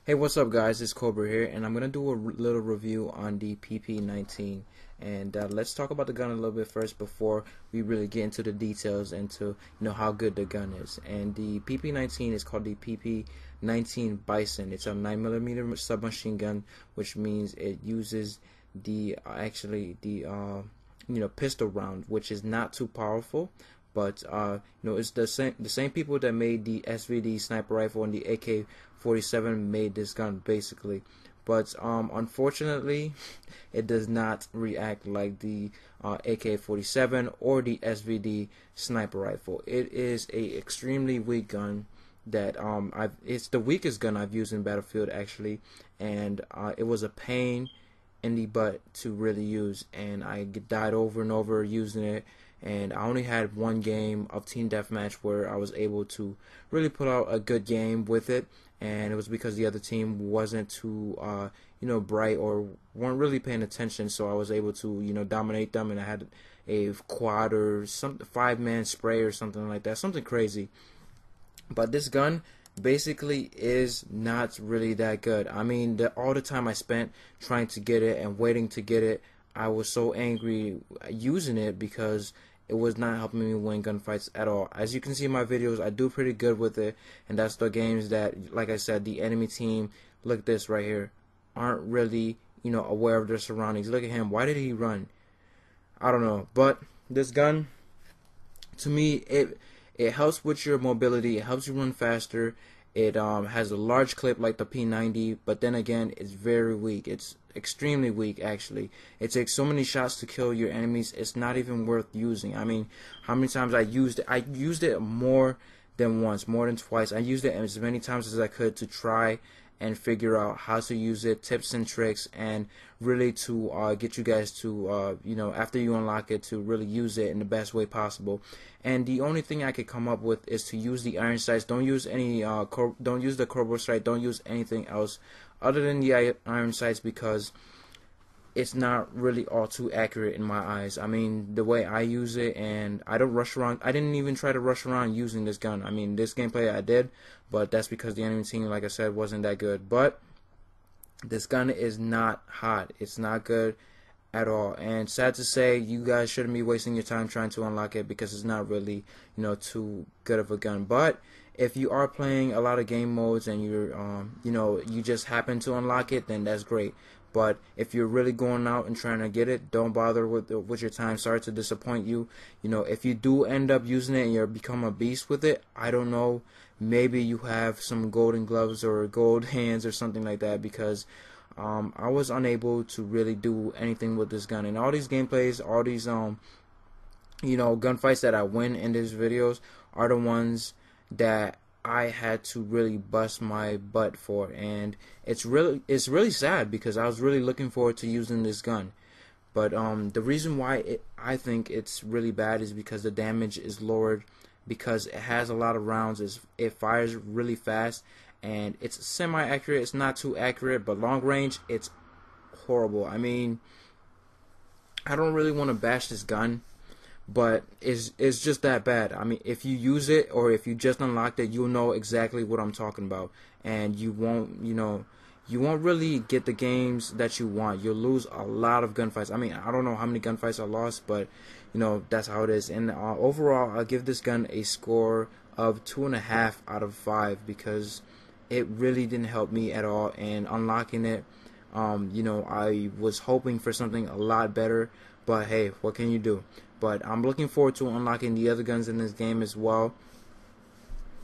Hey, what's up, guys? It's Cobra here, and I'm gonna do a little review on the PP-19. And let's talk about the gun a little bit first before we really get into the details and to how good the gun is. And the PP-19 is called the PP-19 Bison. It's a 9mm submachine gun, which means it uses the actually the pistol round, which is not too powerful. But it's the same people that made the SVD sniper rifle and the AK-47 made this gun basically. But unfortunately, it does not react like the AK-47 or the SVD sniper rifle. It is a extremely weak gun that it's the weakest gun I've used in Battlefield actually, and it was a pain in the butt to really use, and I died over and over using it. And I only had one game of team deathmatch where I was able to really put out a good game with it, and it was because the other team wasn't too bright or weren't really paying attention, so I was able to dominate them, and I had a quad or some 5-man spray or something like that, something crazy. But this gun basically is not really that good. I mean, all the time I spent trying to get it and waiting to get it, I was so angry using it because it was not helping me win gunfights at all. As you can see in my videos, I do pretty good with it, and that's the games that, like I said, the enemy team, look at this right here, aren't really aware of their surroundings. Look at him. Why did he run? I don't know. But this gun, to me, it helps with your mobility. It helps you run faster. It has a large clip like the P90, but then again, it's very weak. It's extremely weak, actually. It takes so many shots to kill your enemies. It's not even worth using. I mean, how many times I used it? I used it more than once, more than twice. I used it as many times as I could to try and figure out how to use it, tips and tricks, and really to get you guys to after you unlock it, to really use it in the best way possible. And the only thing I could come up with is to use the iron sights. Don't use any don't use the Corbo sight. Don't use anything else other than the iron sights, because it's not really all too accurate in my eyes. I mean, the way I use it, and I don't rush around. I didn't even try to rush around using this gun. I mean, this gameplay I did, but that's because the enemy team, like I said, wasn't that good. But this gun is not hot. It's not good at all. And sad to say, you guys shouldn't be wasting your time trying to unlock it, because it's not really, too good of a gun. But if you are playing a lot of game modes and you're, you just happen to unlock it, then that's great. But if you're really going out and trying to get it, don't bother with your time. Sorry to disappoint you. If you do end up using it and you become a beast with it, I don't know, maybe you have some golden gloves or gold hands or something like that, because I was unable to really do anything with this gun. And all these gameplays, all these gunfights that I win in these videos are the ones that I had to really bust my butt for, and it's really sad, because I was really looking forward to using this gun. But the reason why I think it's really bad is because the damage is lowered, because it has a lot of rounds. It fires really fast, and it's semi-accurate. It's not too accurate, but long range, it's horrible. I mean, I don't really want to bash this gun, but it's just that bad. I mean, if you use it, or if you just unlocked it, you'll know exactly what I'm talking about, and you won't really get the games that you want. You'll lose a lot of gunfights. I mean, I don't know how many gunfights I lost, but that's how it is. And overall, I'll give this gun a score of 2.5 out of 5, because it really didn't help me at all. And unlocking it, I was hoping for something a lot better, but hey, what can you do? But I'm looking forward to unlocking the other guns in this game as well.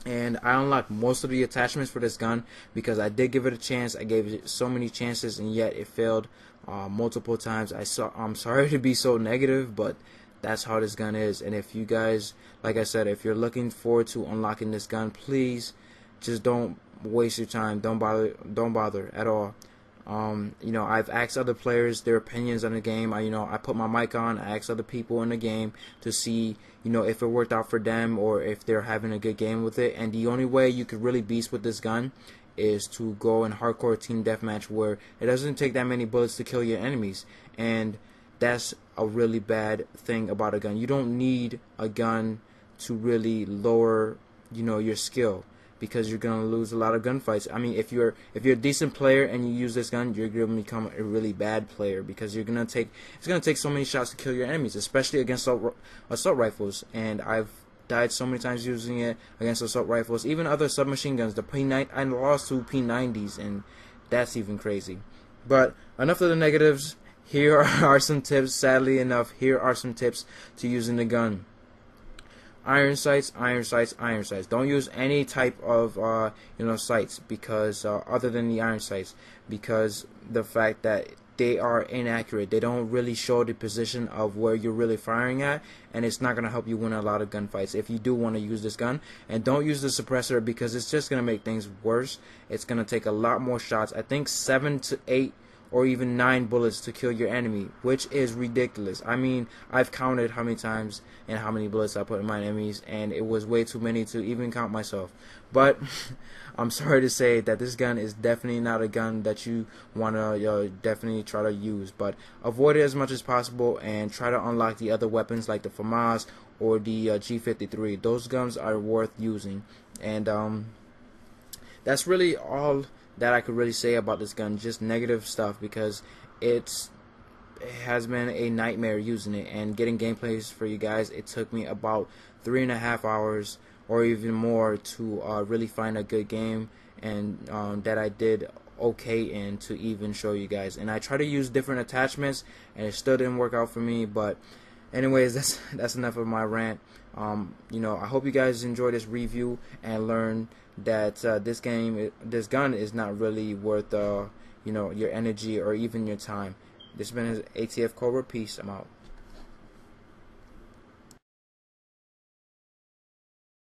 And I unlocked most of the attachments for this gun, because I did give it a chance. I gave it so many chances, and yet it failed multiple times. I'm sorry to be so negative, but that's how this gun is. And if you guys, like I said, if you're looking forward to unlocking this gun, please just don't waste your time. Don't bother at all. I've asked other players their opinions on the game. I put my mic on. I asked other people in the game to see, if it worked out for them, or if they're having a good game with it. And the only way you could really beast with this gun is to go in hardcore team deathmatch, where it doesn't take that many bullets to kill your enemies. And that's a really bad thing about a gun. You don't need a gun to really lower, your skill. because you're gonna lose a lot of gunfights. I mean, if you're a decent player and you use this gun, you're gonna become a really bad player, because it's gonna take so many shots to kill your enemies, especially against assault rifles. And I've died so many times using it against assault rifles, even other submachine guns. The P9, I lost to P90s, and that's even crazy. But enough of the negatives. Here are some tips. Sadly enough, here are some tips to using the gun. Iron sights, iron sights, iron sights. Don't use any type of sights, because other than the iron sights, because the fact that they are inaccurate. They don't really show the position of where you're really firing at, and it's not gonna help you win a lot of gunfights if you do want to use this gun. And don't use the suppressor, because it's just gonna make things worse. It's gonna take a lot more shots. I think 7 to 8 or even 9 bullets to kill your enemy, which is ridiculous. I mean, I've counted how many times and how many bullets I put in my enemies, and it was way too many to even count myself. But I'm sorry to say that this gun is definitely not a gun that you want to definitely try to use. But avoid it as much as possible, and try to unlock the other weapons like the FAMAS or the G53. Those guns are worth using. And that's really all that I could really say about this gun. Just negative stuff, because it has been a nightmare using it and getting gameplays for you guys. It took me about 3.5 hours or even more to really find a good game, and that I did okay in, to even show you guys. And I tried to use different attachments, and it still didn't work out for me. But anyways, that's enough of my rant. I hope you guys enjoy this review and learn that this gun is not really worth your energy or even your time. This has been ATF Cobra. Peace. I'm out.